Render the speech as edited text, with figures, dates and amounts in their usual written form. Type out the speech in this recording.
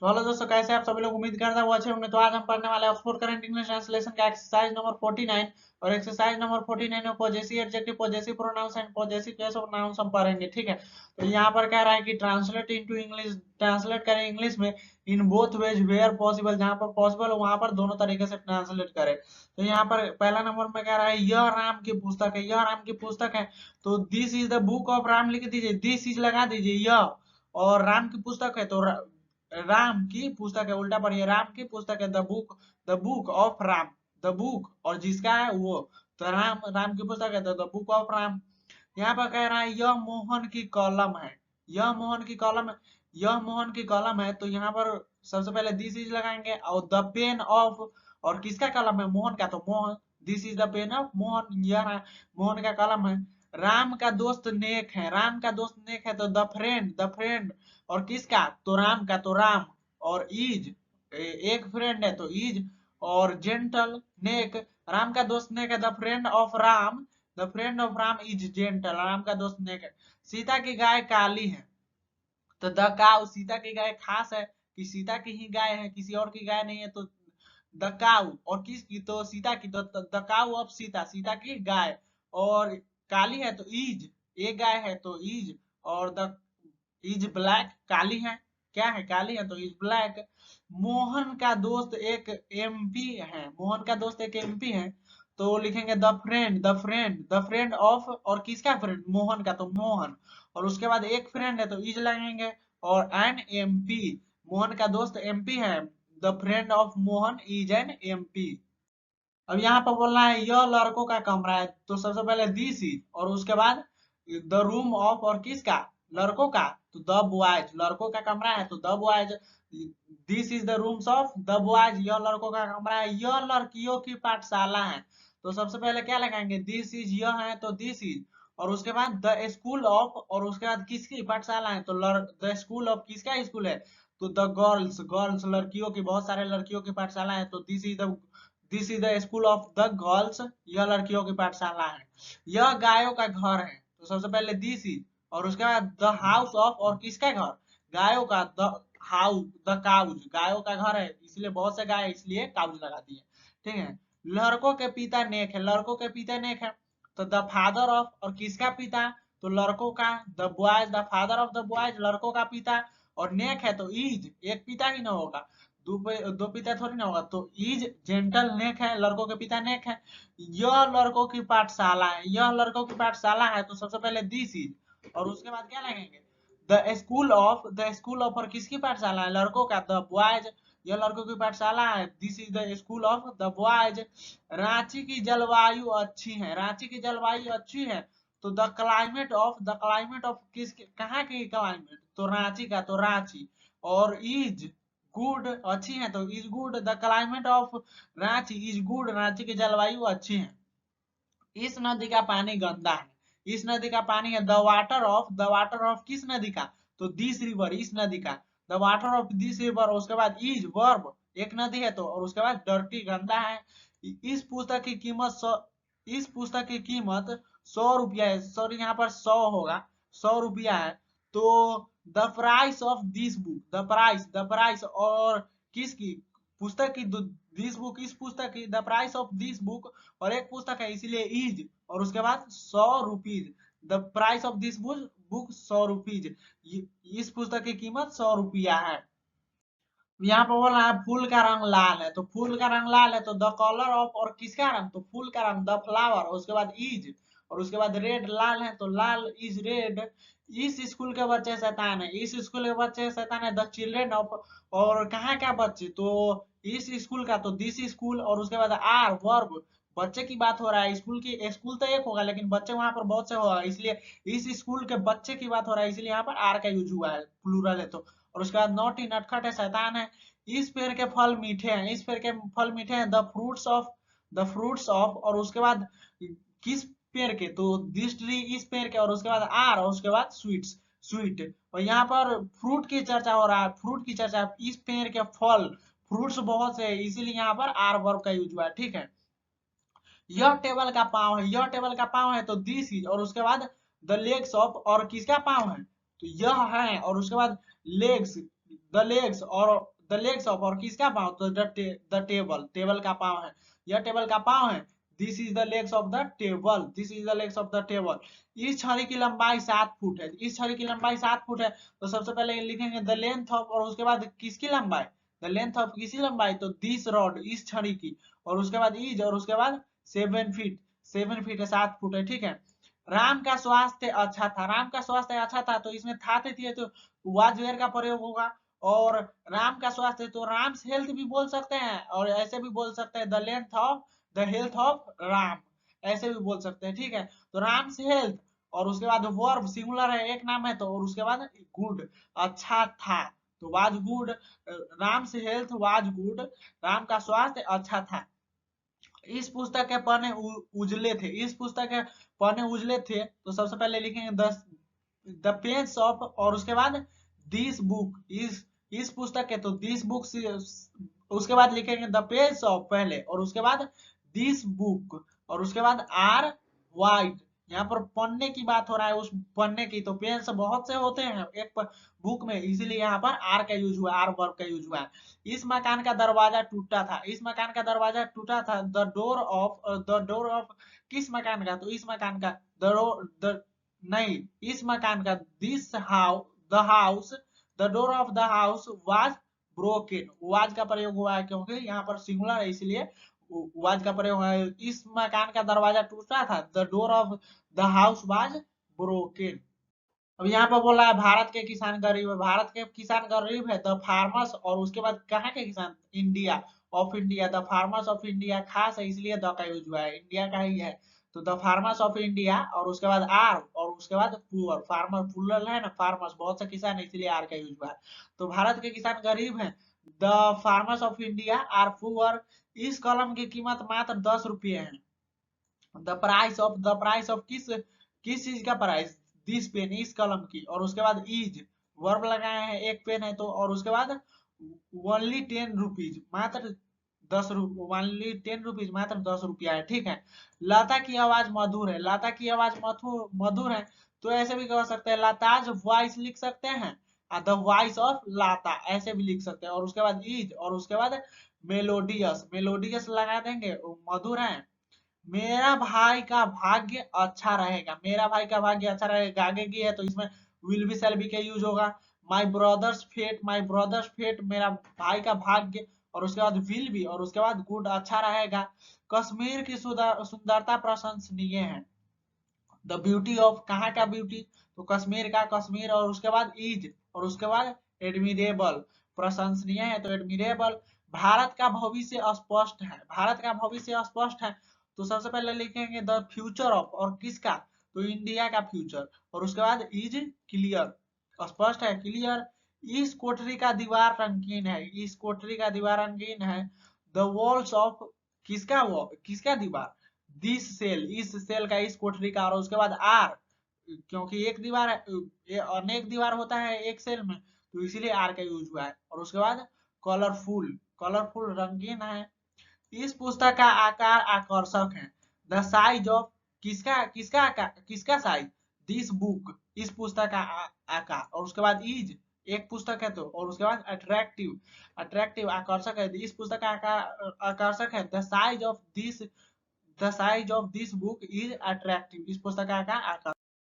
तो हेलो दोस्तों, कैसे आप सभी लोग? उम्मीद करता हूँ अच्छे होंगे। तो आज हम पढ़ने वाले ऑक्सफोर्ड करंट इंग्लिश ट्रांसलेशन का एक्सरसाइज नंबर 49। और एक्सरसाइज नंबर 49 में possessive adjective, possessive pronouns and possessive case of nouns हम पढ़ेंगे। ठीक है, तो यहाँ पर कह रहा है कि ट्रांसलेट इनटू इंग्लिश, ट्रांसलेट करें इंग्लिश में in both ways where possible, जहाँ पर पॉसिबल हो वहां पर दोनों तरीके से ट्रांसलेट करें। तो यहाँ पर पहला नंबर में कह रहा है यह राम की पुस्तक है, यह राम की पुस्तक है। तो this is the book of Ram लिख दीजिए, दिस इज लगा दीजिए यह, और राम की पुस्तक है तो राम की पुस्तक है, उल्टा पढ़िए, राम की पुस्तक है, the book of Ram, the book और जिसका है वो, तो राम, राम की पुस्तक है तो द बुक ऑफ राम। यहाँ पर कह रहा है यह मोहन की कलम है, यह मोहन की कलम है, यह मोहन की कलम है। तो यहाँ पर सबसे पहले दिस इज लगाएंगे, और द पेन ऑफ, और किसका कलम है? मोहन का, तो Mohan, this is the pain of Mohan, यह मोहन का कलम है। राम का दोस्त नेक है, राम का दोस्त नेक है तो द फ्रेंड, द फ्रेंड और किसका? तो राम का, तो राम और इज, एक फ्रेंड है तो इज, और जेंटल नेक, राम का दोस्त नेक है, the friend of Ram, the friend of Ram is gentle, Ram का दोस्त नेक है। सीता की गाय काली है तो द काउ, सीता की गाय खास है कि सीता की ही गाय है, किसी और की गाय नहीं है, तो द काउ, और किसकी? तो सीता की, तो the cow of Sita, Sita की गाय, और काली है तो इज, एक गाय है तो इज, और द इज ब्लैक, काली है, क्या है? काली है तो इज ब्लैक। मोहन का दोस्त एक एमपी है, मोहन का दोस्त एक एमपी है, तो लिखेंगे the friend, the friend, the friend of, और किसका फ्रेंड? मोहन का, तो मोहन, और उसके बाद एक फ्रेंड है तो इज लगेंगे, और एन एमपी, मोहन का दोस्त एमपी है, the friend of Mohan is an MP. अब यहाँ पर बोलना है यह लड़कों का कमरा है, तो सबसे पहले दिस इज, और उसके बाद द रूम ऑफ, और किसका? लड़कों का, तो द बॉयज, लड़कों का कमरा है तो the boys, this is the rooms of the boys, यह लड़कों का कमरा है। यह लड़कियों की पाठशाला है, तो सबसे पहले क्या लगाएंगे? दिस इज, यह है तो दिस इज, और उसके बाद द स्कूल ऑफ, और उसके बाद किसकी पाठशाला है? तो द स्कूल ऑफ, किसका स्कूल है? तो द गर्ल्स, गर्ल्स लड़कियों की, बहुत सारे लड़कियों की पाठशाला है, तो this is the school of the girls, यह लड़कियों की पाठशाला है। यह गायों का घर है, तो सबसे पहले दिस इज, और उसके बाद द हाउस ऑफ, और किसका घर? गायों का, द हाउस, द काउज, गायों का घर है, इसलिए बहुत से गाय इसलिए काउज लगा दिए। ठीक है, लड़कों के पिता नेक है, लड़कों के पिता नेक है, तो द फादर ऑफ, और किसका पिता? तो लड़कों का, the boys, the father of the boys, लड़कों का पिता, और नेक है तो इज, एक पिता ही ना होगा, दो पिता थोड़ी ना होगा, तो इज जेंटल नेक है, लड़कों के पिता नेक है। यह लड़कों की पाठशाला है, यह लड़कों की पाठशाला है, तो सबसे पहले दिस इज, और उसके बाद क्या लगेंगे? The school of, the school of, और किसकी पाठशाला है? लड़कों का, द बॉयज, यह लड़कों की पाठशाला है, this is the school of the boys. Ranchi की जलवायु अच्छी है, रांची की जलवायु अच्छी है, तो the climate of, the climate of किस, कहाँ की क्लाइमेट? तो रांची का, तो रांची, और इज गुड, अच्छी है तो is good, the climate of Ranchi is good, Ranchi की जलवायु अच्छी है। इस नदी का पानी गंदा है, इस नदी का पानी है, the water of, the water of किस नदी का? तो दिस रिवर, इस नदी का, the water of this river, उसके बाद इज वर्ब, एक नदी है तो, और उसके बाद डर्टी, गंदा है। इस पुस्तक की कीमत 100, इस पुस्तक की कीमत 100 रुपया है, सॉरी यहाँ पर 100 होगा, 100 रुपया है। तो the price of this book, the price, the price, और किसकी? पुस्तक की, दिस बुक, इस पुस्तक की, the price of this book, और एक पुस्तक है इसलिए इज, और उसके बाद 100 rupees, the price of this book 100 rupees, इस पुस्तक की कीमत 100 रुपया है। यहाँ पर बोल रहा है फूल का रंग लाल है, तो फूल का रंग लाल है तो द कलर ऑफ, और किसका रंग? तो फूल का रंग, द फ्लावर, उसके बाद इज, और उसके बाद रेड, लाल है तो लाल इज रेड। इस स्कूल के बच्चे शैतान है, इस स्कूल के बच्चे शैतान है, द चिल्ड्रेन ऑफ, और कहाँ का बच्चे? तो इस स्कूल का, तो दिस स्कूल, और उसके बाद आर वर्ब, बच्चे की बात हो रहा है, स्कूल की, स्कूल तो एक होगा लेकिन बच्चे वहां पर बहुत से होगा, इसलिए इस स्कूल के बच्चे की बात हो रहा है, इसलिए यहाँ पर आर का यूज हुआ है, प्लूरल है तो। और उसके बाद नॉटी, नटखट है, शैतान है। इस पेड़ के फल मीठे हैं, इस पेड़ के फल मीठे हैं, the fruits of, the fruits of, और उसके बाद किस पेड़ के? तो दिस ट्री, इस पेड़ के, और उसके बाद आर, और उसके बाद स्वीट्स, स्वीट, और यहाँ पर फ्रूट की चर्चा हो रहा है, फ्रूट की चर्चा, इस पेड़ के फल, फ्रूट्स बहुत से है, इसीलिए यहाँ पर आर वर्ब का यूज हुआ है। ठीक है, यह टेबल का पाँव है, यह टेबल का पाँव है तो दिस इज, और उसके बाद द लेग्स ऑफ, और किसका पाँव है? तो यह है, और उसके बाद लेग्स, द लेग्स और किसका पाँव, तो द टेबल, टेबल का पाँव है, यह टेबल का पाँव है। This is the legs of the table, this is the legs of the table. इस छड़ी की लंबाई 7 फुट है, इस छड़ी की लंबाई 7 फुट है, तो सबसे पहले लिखेंगे द लेंथ ऑफ, और उसके बाद किसकी लंबाई, द लेंथ ऑफ किसी लंबाई, तो दिस रॉड, इस छड़ी की, और उसके बाद इज, और उसके बाद 7 फीट, 7 फीट है, 7 फुट है, ठीक है। राम का स्वास्थ्य अच्छा था, राम का स्वास्थ्य अच्छा था, तो इसमें था थी तो वाज वेयर का प्रयोग होगा। और राम का स्वास्थ्य, तो राम्स हेल्थ भी बोल सकते हैं, और ऐसे भी बोल सकते हैं the length of the health of Ram, ऐसे भी बोल सकते हैं, ठीक है। तो राम्स हेल्थ, और उसके बाद वर्ब सिंगुलर है, एक नाम है, तो और उसके बाद गुड, अच्छा था, तो was good, Ram's health was good, Ram का स्वास्थ्य अच्छा था। इस पुस्तक के पन्ने उजले थे, इस पुस्तक के पन्ने उजले थे, तो सबसे पहले लिखेंगे द पेज ऑफ, और उसके बाद दिस बुक, इस पुस्तक के, तो दिस बुक, उसके बाद लिखेंगे द पेज ऑफ पहले, और उसके बाद दिस बुक, और उसके बाद आर वाइट। यहाँ पर पन्ने की बात हो रहा है, उस पन्ने की, तो पेन्स बहुत से होते हैं एक बुक में, इसीलिए यहाँ पर आर का यूज हुआ, आर वर्ब का यूज हुआ है। इस मकान का दरवाजा टूटा था, इस मकान का दरवाजा टूटा था, द डोर ऑफ किस मकान का, तो इस मकान का, द नहीं, इस मकान का, this house, the house, the door of the house was broken, was का प्रयोग हुआ है क्योंकि यहाँ पर सिंगुलर है, इसलिए वाज का प्रयोग हुआ है। इस मकान का दरवाजा टूटा था, the door of the house was broken. अब यहाँ पर बोला है भारत के किसान गरीब है, भारत के किसान गरीब है, द फार्मर्स, और उसके बाद कहाँ के किसान, India, of India, the farmers of India, खास है इसलिए द का यूज हुआ है, इंडिया का ही है, तो द फार्मर्स ऑफ इंडिया, और उसके बाद आर, और उसके बाद पुअर, फार्मर प्लूरल है ना, फार्मर्स बहुत से किसान है, इसलिए आर का यूज हुआ है। तो भारत के किसान गरीब है, the farmers of India are poor. इस कलम की कीमत मात्र 10 रुपये है। द प्राइस ऑफ किस चीज का प्राइस, दिस पेन, इस कलम की, और उसके बाद इज, वर्ब लगाए हैं, एक पेन है, तो और उसके बाद ओनली 10 रुपीज, मात्र 10 रुपये, ओनली 10 रुपीज, मात्र 10 रुपया है, ठीक है। लता की आवाज मधुर है, लता की आवाज मधुर है, तो ऐसे भी कह सकते हैं लताज वॉइस लिख सकते हैं, द वॉइस ऑफ लाता ऐसे भी लिख सकते हैं, और उसके बाद इज, और उसके बाद मेलोडियस, मेलोडियस लगा देंगे, मधुर है। मेरा भाई का भाग्य अच्छा रहेगा, मेरा भाई का भाग्य अच्छा रहेगा, आगे की है, तो इसमें विल बी शैल बी का यूज होगा। माई ब्रदर्स फेट, मेरा भाई का भाग्य, और उसके बाद विल बी, और उसके बाद गुड, अच्छा रहेगा। कश्मीर की सुंदरता प्रशंसनीय है, द ब्यूटी ऑफ, कहाँ का ब्यूटी, तो कश्मीर का, कश्मीर, और उसके बाद इज, और उसके बाद एडमिरेबल, प्रशंसनीय है, तो एडमिरेबल। भारत का भविष्य स्पष्ट है, भारत का भविष्य स्पष्ट है, तो सबसे पहले लिखेंगे द फ्यूचर ऑफ, और किसका, तो इंडिया का फ्यूचर, और उसके बाद इज क्लियर, स्पष्ट है, क्लियर। इस कोठरी का दीवार रंगीन है, इस कोठरी का दीवार रंगीन है। द वॉल्स ऑफ, किसका वो, किसका दीवार, दिस सेल, इस सेल का, इस कोठरी का, और उसके बाद आर, क्योंकि एक दीवार है, अनेक दीवार होता है एक सेल में, तो इसीलिए आर का यूज हुआ है, और उसके बाद कलरफुल, कलरफुल रंगीन है। इस पुस्तक का आकार आकर्षक है, द साइज ऑफ, किसका किसका आकार, किसका साइज, दिस बुक, इस पुस्तक का आकार, और उसके बाद इज, एक पुस्तक है, तो और उसके बाद अट्रैक्टिव, अट्रैक्टिव आकर्षक है, इस पुस्तक का आकार आकर्षक है। The size of this book is attractive, इस पुस्तक का आकार आकर्षक